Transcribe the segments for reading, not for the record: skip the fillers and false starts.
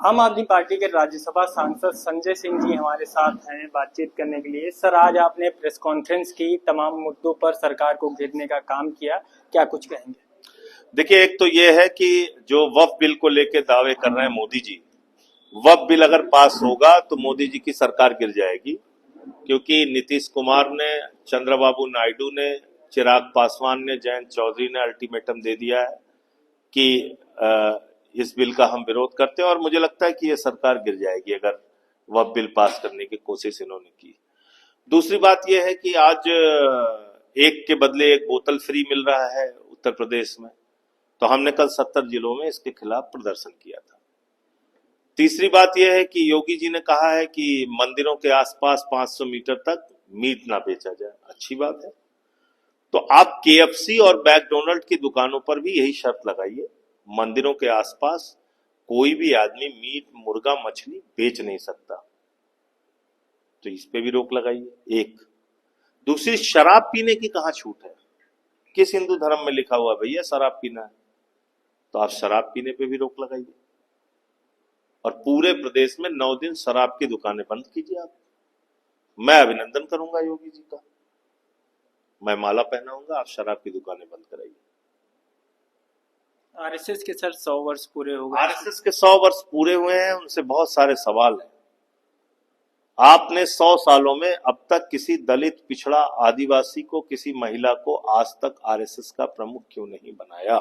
आम आदमी पार्टी के राज्यसभा सांसद संजय सिंह जी हमारे साथ हैं बातचीत करने के लिए। सर, आज आपने प्रेस कॉन्फ्रेंस की, तमाम मुद्दों पर सरकार को घेरने का काम किया, क्या कुछ कहेंगे? देखिए, एक तो ये है कि जो वक्फ बिल को लेकर दावे कर रहे हैं मोदी जी, वक्फ बिल अगर पास होगा तो मोदी जी की सरकार गिर जाएगी, क्योंकि नीतीश कुमार ने, चंद्रबाबू नायडू ने, चिराग पासवान ने, जयंत चौधरी ने अल्टीमेटम दे दिया है कि इस बिल का हम विरोध करते हैं और मुझे लगता है कि ये सरकार गिर जाएगी अगर वक्फ बिल पास करने की कोशिश इन्होंने की। दूसरी बात यह है कि आज एक के बदले एक बोतल फ्री मिल रहा है उत्तर प्रदेश में, तो हमने कल 70 जिलों में इसके खिलाफ प्रदर्शन किया था। तीसरी बात यह है कि योगी जी ने कहा है कि मंदिरों के आसपास 500 मीटर तक मीट ना बेचा जाए। अच्छी बात है, तो आप केएफसी और मैकडोनल्ड की दुकानों पर भी यही शर्त लगाइए, मंदिरों के आसपास कोई भी आदमी मीट, मुर्गा, मछली बेच नहीं सकता, तो इस पे भी रोक लगाइए। एक दूसरी, शराब पीने की कहां छूट है? किस हिंदू धर्म में लिखा हुआ भैया शराब पीना है? तो आप शराब पीने पे भी रोक लगाइए और पूरे प्रदेश में 9 दिन शराब की दुकानें बंद कीजिए आप। मैं अभिनंदन करूंगा योगी जी का, मैं माला पहनाऊंगा, आप शराब की दुकानें बंद कराइए। आरएसएस के सर 100 वर्ष पूरे हो गए। आरएसएस के 100 वर्ष पूरे हुए हैं, उनसे बहुत सारे सवाल हैं। आपने 100 सालों में अब तक किसी दलित, पिछड़ा, आदिवासी को, किसी महिला को आज तक आरएसएस का प्रमुख क्यों नहीं बनाया?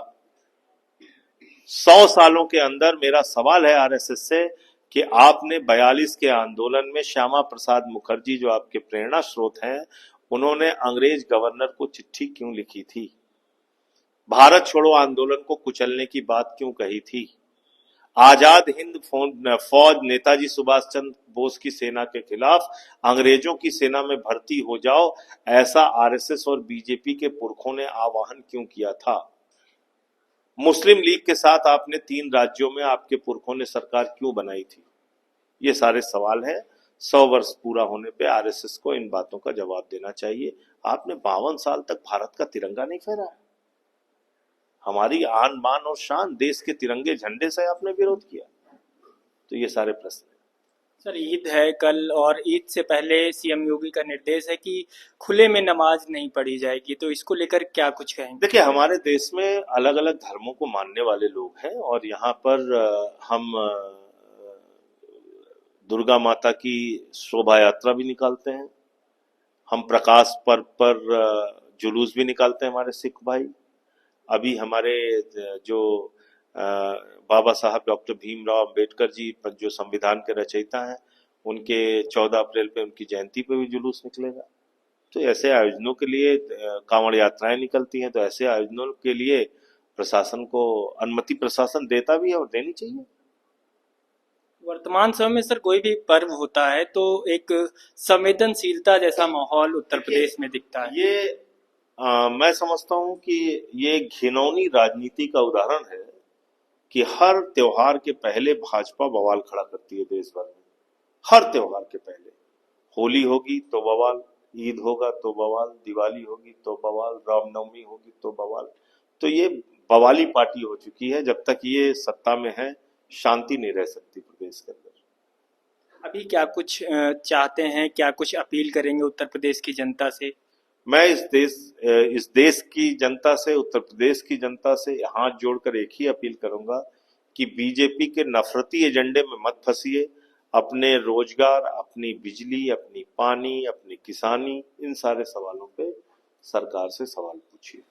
100 सालों के अंदर मेरा सवाल है आरएसएस से कि आपने 42 के आंदोलन में श्यामा प्रसाद मुखर्जी, जो आपके प्रेरणा स्रोत हैं, उन्होंने अंग्रेज गवर्नर को चिट्ठी क्यों लिखी थी? भारत छोड़ो आंदोलन को कुचलने की बात क्यों कही थी? आजाद हिंद फौज, नेताजी सुभाष चंद्र बोस की सेना के खिलाफ अंग्रेजों की सेना में भर्ती हो जाओ, ऐसा आरएसएस और बीजेपी के पुरखों ने आह्वान क्यों किया था? मुस्लिम लीग के साथ आपने 3 राज्यों में आपके पुरखों ने सरकार क्यों बनाई थी? ये सारे सवाल हैं। 100 वर्ष पूरा होने पे आरएसएस को इन बातों का जवाब देना चाहिए। आपने 52 साल तक भारत का तिरंगा नहीं फहराया, हमारी आन बान और शान देश के तिरंगे झंडे से आपने विरोध किया। तो ये सारे प्रश्न हैं। सर, ईद है कल और ईद से पहले सीएम योगी का निर्देश है कि खुले में नमाज नहीं पढ़ी जाएगी, तो इसको लेकर क्या कुछ कहेंगे? देखिए, हमारे देश में अलग अलग धर्मों को मानने वाले लोग हैं और यहाँ पर हम दुर्गा माता की शोभा यात्रा भी निकालते हैं, हम प्रकाश पर्व पर जुलूस भी निकालते हैं हमारे सिख भाई। अभी हमारे जो बाबा साहब डॉक्टर भीमराव अंबेडकर जी, जो संविधान के रचयिता हैं, उनके 14 अप्रैल पे उनकी जयंती पे भी जुलूस निकलेगा। तो ऐसे आयोजनों के लिए कांवड़ यात्राएं निकलती हैं, तो ऐसे आयोजनों के लिए प्रशासन को अनुमति प्रशासन देता भी है और देनी चाहिए। वर्तमान समय में सर कोई भी पर्व होता है तो एक संवेदनशीलता जैसा माहौल उत्तर प्रदेश में दिखता है। ये मैं समझता हूं कि ये घिनौनी राजनीति का उदाहरण है कि हर त्योहार के पहले भाजपा बवाल खड़ा करती है देश भर में। हर त्योहार के पहले, होली होगी तो बवाल, ईद होगा तो बवाल, दिवाली होगी तो बवाल, रामनवमी होगी तो बवाल। तो ये बवाली पार्टी हो चुकी है। जब तक ये सत्ता में है, शांति नहीं रह सकती प्रदेश के अंदर। अभी क्या कुछ चाहते हैं, क्या कुछ अपील करेंगे उत्तर प्रदेश की जनता से? मैं इस देश की जनता से, उत्तर प्रदेश की जनता से हाथ जोड़कर एक ही अपील करूंगा कि बीजेपी के नफरती एजेंडे में मत फंसिए। अपने रोजगार, अपनी बिजली, अपनी पानी, अपनी किसानी, इन सारे सवालों पे सरकार से सवाल पूछिए।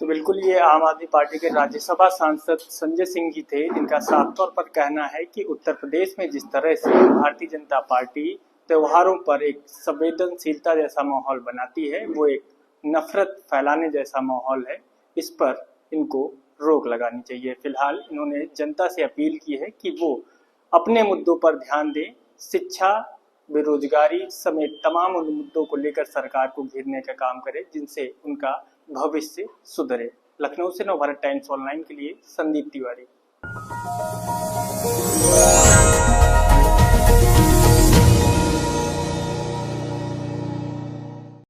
तो बिल्कुल, ये आम आदमी पार्टी के राज्यसभा सांसद संजय सिंह जी थे, जिनका साफ तौर पर कहना है कि उत्तर प्रदेश में जिस तरह से भारतीय जनता पार्टी त्योहारों पर एक संवेदनशीलता जैसा माहौल बनाती है, वो एक नफरत फैलाने जैसा माहौल है। इस पर इनको रोक लगानी चाहिए। फिलहाल इन्होंने जनता से अपील की है कि वो अपने मुद्दों पर ध्यान दें, शिक्षा, बेरोजगारी समेत तमाम उन मुद्दों को लेकर सरकार को घेरने का काम करें, जिनसे उनका भविष्य सुधरे। लखनऊ से नवभारत टाइम्स ऑनलाइन के लिए संदीप तिवारी।